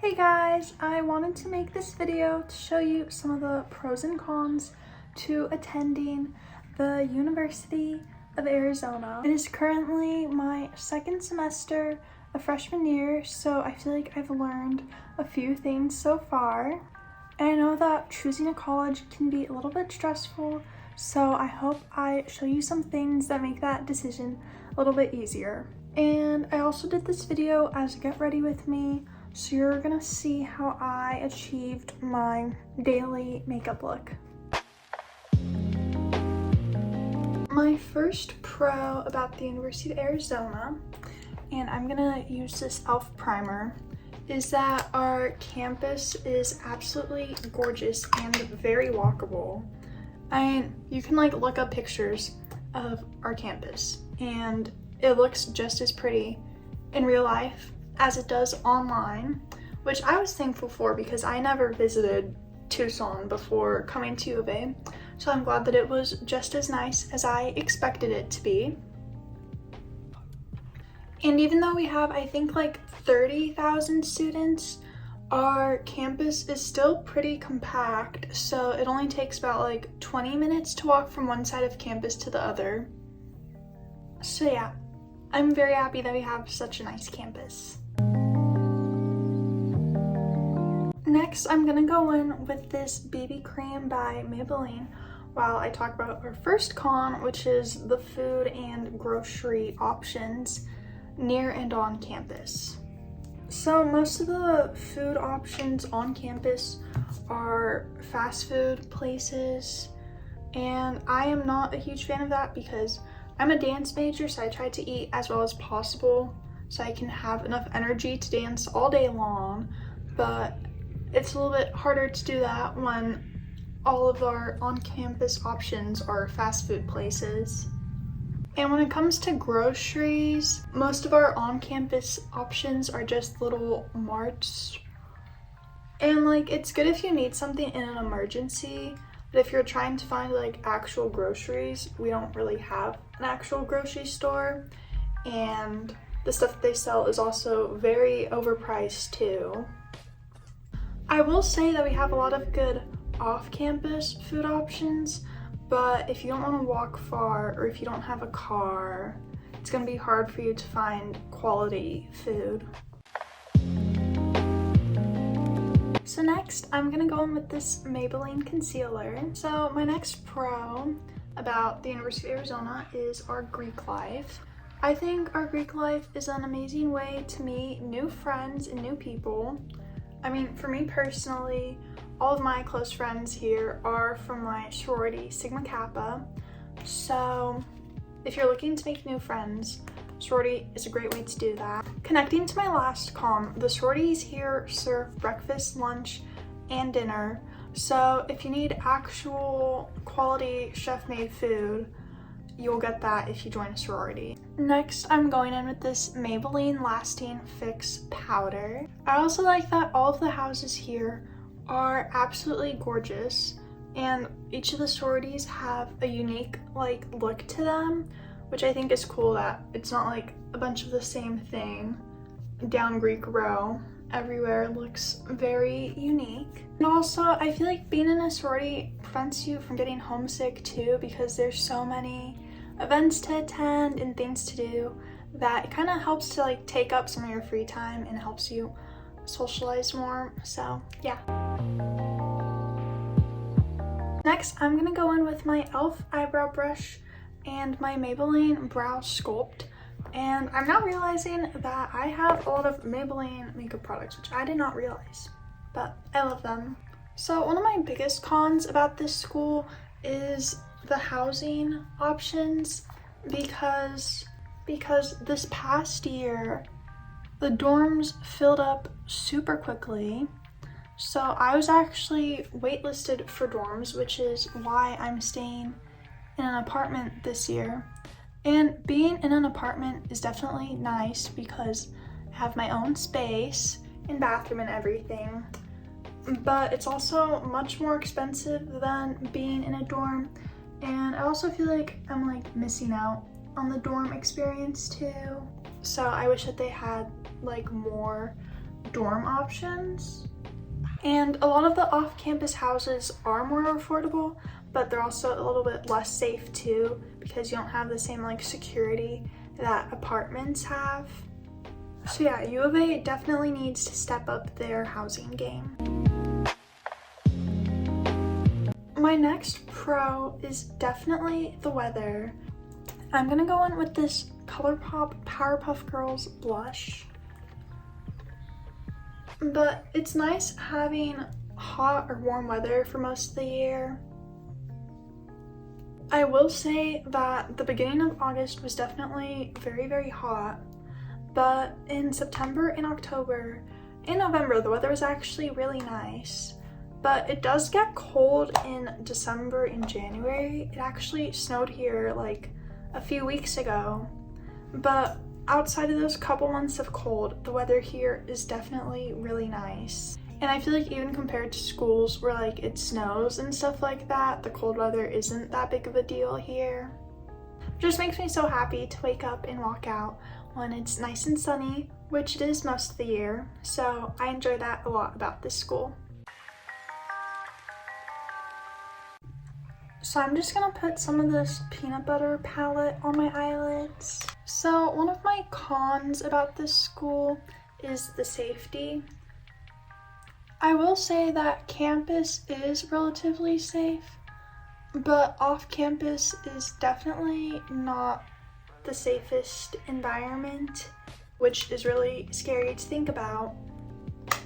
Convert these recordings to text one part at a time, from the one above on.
Hey guys, I wanted to make this video to show you some of the pros and cons to attending the University of Arizona. It is currently my second semester of freshman year, so I feel like I've learned a few things so far. And I know that choosing a college can be a little bit stressful, so I hope I show you some things that make that decision a little bit easier. And I also did this video as a get ready with me, so you're gonna see how I achieved my daily makeup look. My first pro about the University of Arizona, and I'm gonna use this e.l.f. primer, is that our campus is absolutely gorgeous and very walkable. You can look up pictures of our campus and it looks just as pretty in real life as it does online, which I was thankful for because I never visited Tucson before coming to U of A, so I'm glad that it was just as nice as I expected it to be. And even though we have, I think, 30,000 students, our campus is still pretty compact, so it only takes about 20 minutes to walk from one side of campus to the other. So yeah, I'm very happy that we have such a nice campus. Next, I'm gonna go in with this BB cream by Maybelline while I talk about our first con, which is the food and grocery options near and on campus. So most of the food options on campus are fast food places, and I am not a huge fan of that because I'm a dance major, so I try to eat as well as possible so I can have enough energy to dance all day long, but it's a little bit harder to do that when all of our on-campus options are fast food places. And when it comes to groceries, most of our on-campus options are just little marts. And it's good if you need something in an emergency, but if you're trying to find actual groceries, we don't really have an actual grocery store, and the stuff they sell is also very overpriced too. I will say that we have a lot of good off-campus food options, but if you don't want to walk far or if you don't have a car, it's going to be hard for you to find quality food. So next, I'm going to go in with this Maybelline concealer. So my next pro about the University of Arizona is our Greek life. I think our Greek life is an amazing way to meet new friends and new people. I mean, for me personally, all of my close friends here are from my sorority, Sigma Kappa. So if you're looking to make new friends, sorority is a great way to do that. Connecting to my last con, the sororities here serve breakfast, lunch, and dinner. So if you need actual quality chef-made food, you'll get that if you join a sorority. Next, I'm going in with this Maybelline Lasting Fix powder. I also like that all of the houses here are absolutely gorgeous, and each of the sororities have a unique look to them, which I think is cool that it's not a bunch of the same thing down Greek row. Everywhere looks very unique. And also, I feel like being in a sorority prevents you from getting homesick too, because there's so many events to attend and things to do that it kind of helps to take up some of your free time and helps you socialize more. So yeah. Next, I'm gonna go in with my e.l.f. eyebrow brush and my Maybelline brow sculpt, and I'm now realizing that I have a lot of Maybelline makeup products, which I did not realize, but I love them. So one of my biggest cons about this school is the housing options, because this past year the dorms filled up super quickly. So I was actually waitlisted for dorms, which is why I'm staying in an apartment this year. And being in an apartment is definitely nice because I have my own space and bathroom and everything, but it's also much more expensive than being in a dorm. And I also feel like I'm missing out on the dorm experience too. So I wish that they had more dorm options. And a lot of the off-campus houses are more affordable, but they're also a little bit less safe too, because you don't have the same like security that apartments have. So yeah, U of A definitely needs to step up their housing game. My next pro is definitely the weather. I'm gonna go in with this ColourPop Powerpuff Girls blush. But it's nice having hot or warm weather for most of the year. I will say that the beginning of August was definitely very, very hot, but in September and October and November, the weather was actually really nice. But it does get cold in December and January. It actually snowed here like a few weeks ago, but outside of those couple months of cold, the weather here is definitely really nice. And I feel like even compared to schools where like it snows and stuff like that, the cold weather isn't that big of a deal here. It just makes me so happy to wake up and walk out when it's nice and sunny, which it is most of the year. So I enjoy that a lot about this school. So I'm just gonna put some of this peanut butter palette on my eyelids. So one of my cons about this school is the safety. I will say that campus is relatively safe, but off campus is definitely not the safest environment, which is really scary to think about.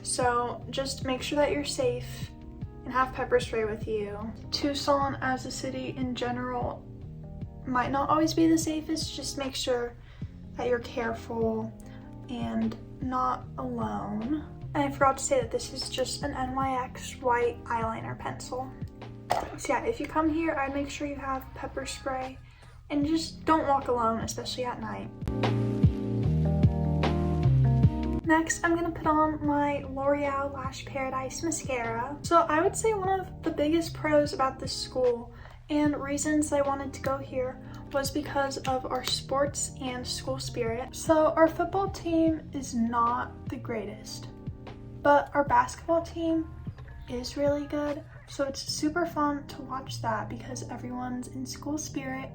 So just make sure that you're safe and have pepper spray with you. Tucson as a city in general might not always be the safest. Just make sure that you're careful and not alone. And I forgot to say that this is just an NYX white eyeliner pencil. So yeah, if you come here, I'd make sure you have pepper spray and just don't walk alone, especially at night. Next, I'm gonna put on my L'Oreal Lash Paradise mascara. So I would say one of the biggest pros about this school and reasons I wanted to go here was because of our sports and school spirit. So our football team is not the greatest, but our basketball team is really good. So it's super fun to watch that because everyone's in school spirit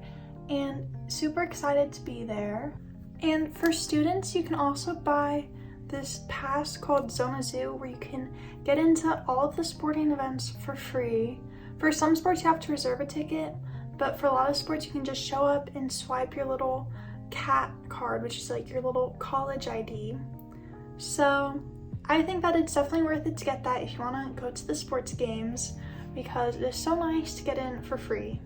and super excited to be there. And for students, you can also buy this pass called Zona Zoo where you can get into all of the sporting events for free. For some sports you have to reserve a ticket, but for a lot of sports you can just show up and swipe your little cat card, which is like your little college ID. So I think that it's definitely worth it to get that if you want to go to the sports games, because it is so nice to get in for free.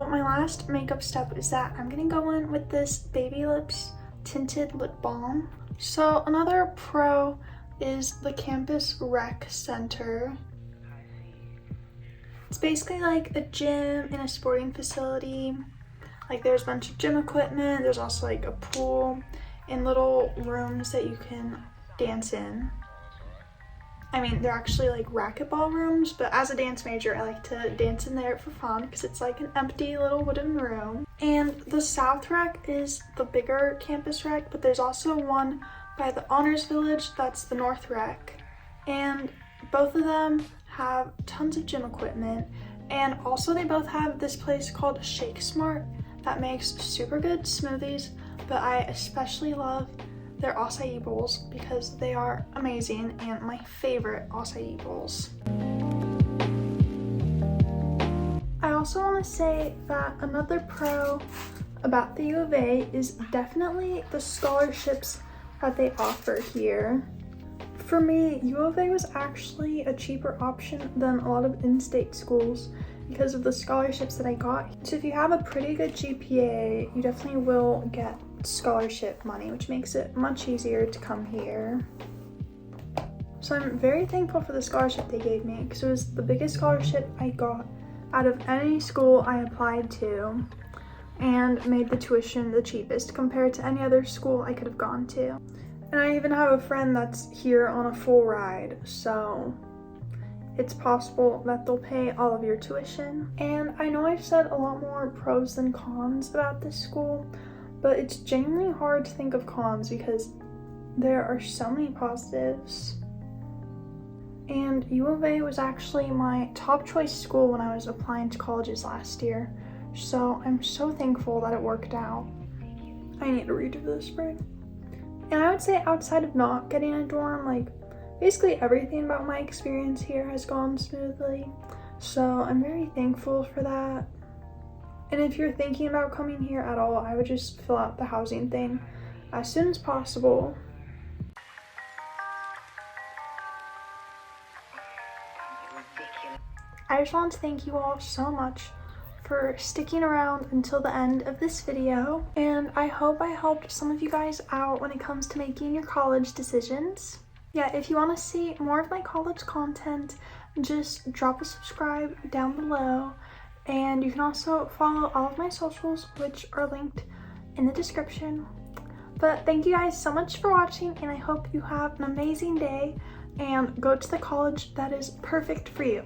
My last makeup step is that I'm gonna go in with this Baby Lips tinted lip balm. So another pro is the campus rec center. It's basically like a gym in a sporting facility. Like there's a bunch of gym equipment, there's also like a pool and little rooms that you can dance in. I mean, they're actually like racquetball rooms, but as a dance major, I like to dance in there for fun because it's like an empty little wooden room. And the South Rec is the bigger campus rec, but there's also one by the Honors Village that's the North Rec. And both of them have tons of gym equipment. And also they both have this place called Shake Smart that makes super good smoothies, but I especially love their acai bowls because they are amazing and my favorite acai bowls. I also want to say that another pro about the U of A is definitely the scholarships that they offer here. For me, U of A was actually a cheaper option than a lot of in-state schools because of the scholarships that I got. So if you have a pretty good GPA, you definitely will get scholarship money, which makes it much easier to come here. So I'm very thankful for the scholarship they gave me because it was the biggest scholarship I got out of any school I applied to and made the tuition the cheapest compared to any other school I could have gone to. And I even have a friend that's here on a full ride, so it's possible that they'll pay all of your tuition. And I know I've said a lot more pros than cons about this school, but it's genuinely hard to think of cons because there are so many positives. And U of A was actually my top choice school when I was applying to colleges last year, so I'm so thankful that it worked out. I need to read for the spring. And I would say outside of not getting a dorm, like basically everything about my experience here has gone smoothly, so I'm very thankful for that. And if you're thinking about coming here at all, I would just fill out the housing thing as soon as possible. I just want to thank you all so much for sticking around until the end of this video, and I hope I helped some of you guys out when it comes to making your college decisions. Yeah, if you want to see more of my college content, just drop a subscribe down below, and you can also follow all of my socials, which are linked in the description. But thank you guys so much for watching, and I hope you have an amazing day and go to the college that is perfect for you.